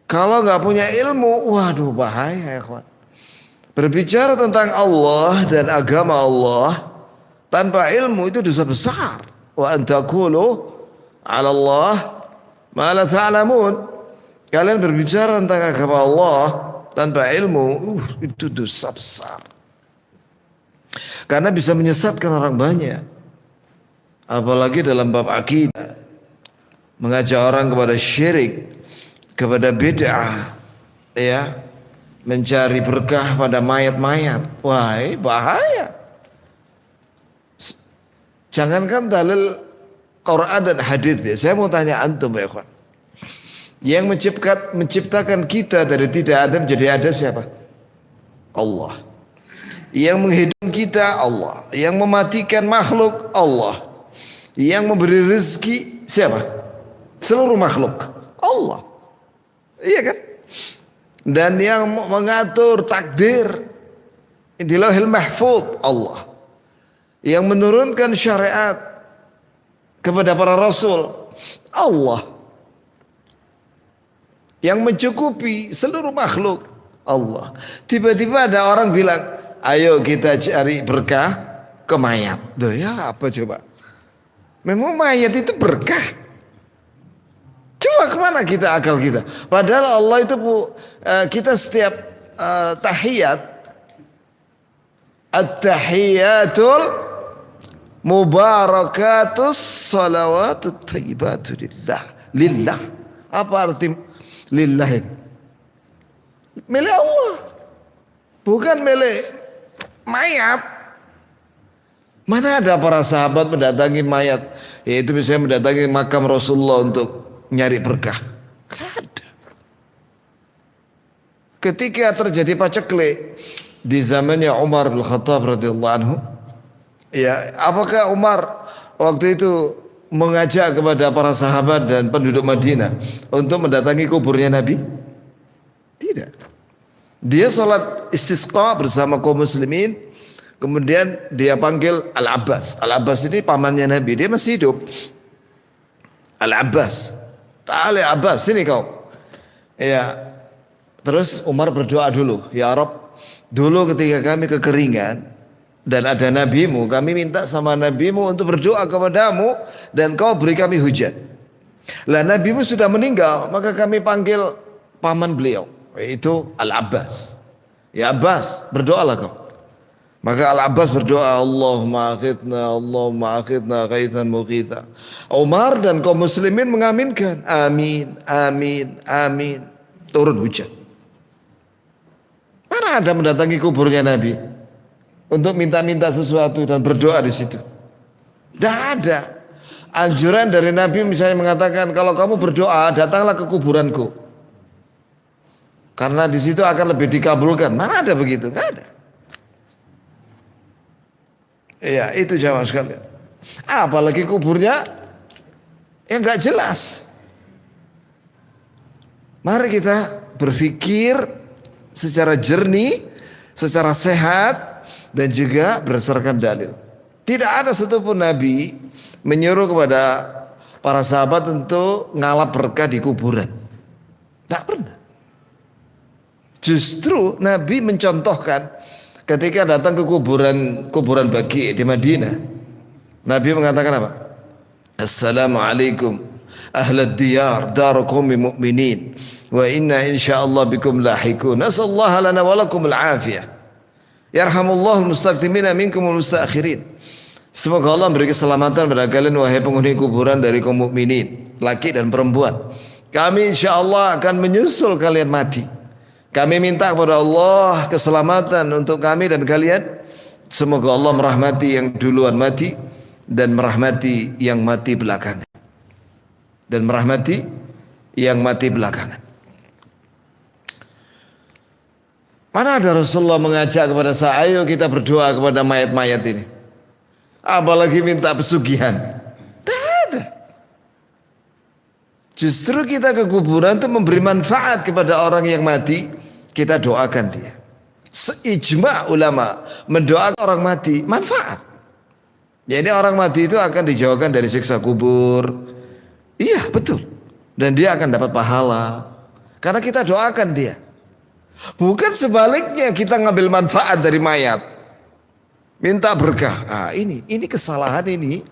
Kalau nggak punya ilmu, waduh bahaya ya kawan. Berbicara tentang Allah dan agama Allah tanpa ilmu itu dosa besar. Wa antakulu 'ala Allah ma la ta'lamun. Kalian berbicara tentang agama Allah tanpa ilmu, itu dosa besar. Karena bisa menyesatkan orang banyak. Apalagi dalam bab akidah. Mengajak orang kepada syirik, kepada bid'ah, ya, mencari berkah pada mayat-mayat. Wah, bahaya. Jangankan dalil Quran dan hadis ya. Saya mau tanya antum ya kawan. Yang menciptakan kita dari tidak ada menjadi ada siapa? Allah. Yang menghidupkan kita Allah. Yang mematikan makhluk Allah. Yang memberi rezeki siapa? Seluruh makhluk Allah. Iya kan? Dan yang mengatur takdir di Lauhul Mahfuz Allah. Yang menurunkan syariat kepada para rasul Allah. Yang mencukupi seluruh makhluk Allah. Tiba-tiba ada orang bilang, ayo kita cari berkah ke mayat. Duh, ya apa coba? Memang mayat itu berkah. Coba kemana kita akal kita? Padahal Allah itu kita setiap tahiyat, at-tahiyatul mubarakatus salawatut thayyibatu lillah. Lillah. Apa arti lillah ini? Milik Allah. Bukan milik mayat. Mana ada para sahabat mendatangi mayat, yaitu misalnya mendatangi makam Rasulullah untuk nyari berkah? Gak ada. Ketika terjadi paceklik di zamannya Umar bin Khattab radhiyallahu anhu, ya, apakah Umar waktu itu mengajak kepada para sahabat dan penduduk Madinah untuk mendatangi kuburnya Nabi? Tidak. Dia sholat istisqa bersama kaum muslimin. Kemudian dia panggil Al-Abbas. Al-Abbas ini pamannya Nabi. Dia masih hidup. Al-Abbas. Ta'ala Abbas, sini kau. Ya. Terus Umar berdoa dulu. Ya Rabb, dulu ketika kami kekeringan dan ada nabimu, kami minta sama nabimu untuk berdoa kepadamu dan kau beri kami hujan. Lah nabimu sudah meninggal, maka kami panggil paman beliau, yaitu Al-Abbas. Ya Abbas, berdoalah kau. Maka Al-Abbas berdoa, Allahumma akhidna khaitan mughitha. Umar dan kaum muslimin mengaminkan, amin, amin, amin. Turun hujan. Mana ada mendatangi kuburnya Nabi untuk minta-minta sesuatu dan berdoa di situ? Tidak ada. Anjuran dari Nabi misalnya mengatakan, kalau kamu berdoa datanglah ke kuburanku, karena di situ akan lebih dikabulkan. Mana ada begitu? Tidak ada. Iya, itu jamaah sekalian. Apalagi kuburnya yang nggak jelas. Mari kita berpikir secara jernih, secara sehat, dan juga berdasarkan dalil. Tidak ada satupun Nabi menyuruh kepada para sahabat untuk ngalap berkah di kuburan. Tak pernah. Justru Nabi mencontohkan ketika datang ke kuburan Baqi di Madinah. Nabi mengatakan apa? Assalamualaikum ahlad diyar darukum mu'minin wa inna insyaallah bikum lahikun. Nasallahu lana wa lakum al-afiyah. Yarhamullahu al-mustaqdimina minkum al-mustaakhirin. Semoga Allah memberi keselamatan pada kalian wahai penghuni kuburan dari kaum mukminin, laki dan perempuan. Kami insyaallah akan menyusul kalian mati. Kami minta kepada Allah keselamatan untuk kami dan kalian. Semoga Allah merahmati yang duluan mati dan merahmati yang mati belakangan. Dan merahmati yang mati belakangan. Mana ada Rasulullah mengajak kepada saya, ayo kita berdoa kepada mayat-mayat ini. Apalagi minta pesugihan. Tak ada. Justru kita ke kuburan itu memberi manfaat kepada orang yang mati. Kita doakan dia. Seijma ulama mendoakan orang mati manfaat. Jadi orang mati itu akan dijauhkan dari siksa kubur. Iya betul. Dan dia akan dapat pahala. Karena kita doakan dia. Bukan sebaliknya kita ngambil manfaat dari mayat. Minta berkah. Ah, ini kesalahan ini.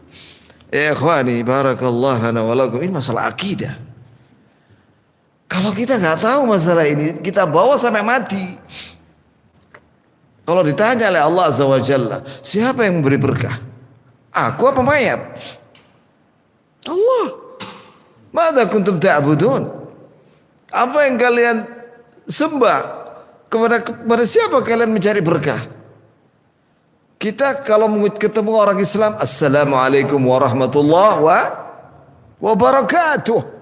Ya ikhwani, barakallahu lana wa lakum. Ini masalah akidah. Kalau kita nggak tahu masalah ini, kita bawa sampai mati. Kalau ditanya oleh Allah Azza wa Jalla, siapa yang memberi berkah? Aku apa mayat? Allah. Mada kuntum ta'budun? Apa yang kalian sembah? Kepada siapa kalian mencari berkah? Kita kalau ketemu orang Islam, Assalamualaikum warahmatullahi wabarakatuh.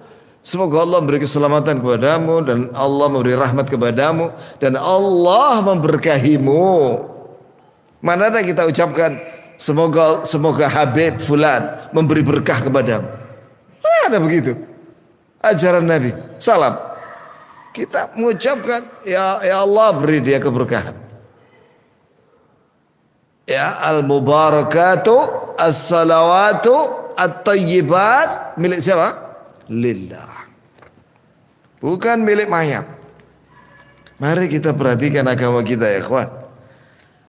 Semoga Allah memberi keselamatan kepadamu dan Allah memberi rahmat kepadamu dan Allah memberkahimu. Mana ada kita ucapkan semoga Habib fulan memberi berkah kepadamu. Mana ada begitu? Ajaran Nabi. Salam. Kita mengucapkan ya Allah beri dia keberkahan. Ya al-mubarakatu as-salawatu at-tayyibat milik siapa? Lillah. Bukan milik mayat. Mari kita perhatikan agama kita ya kawan.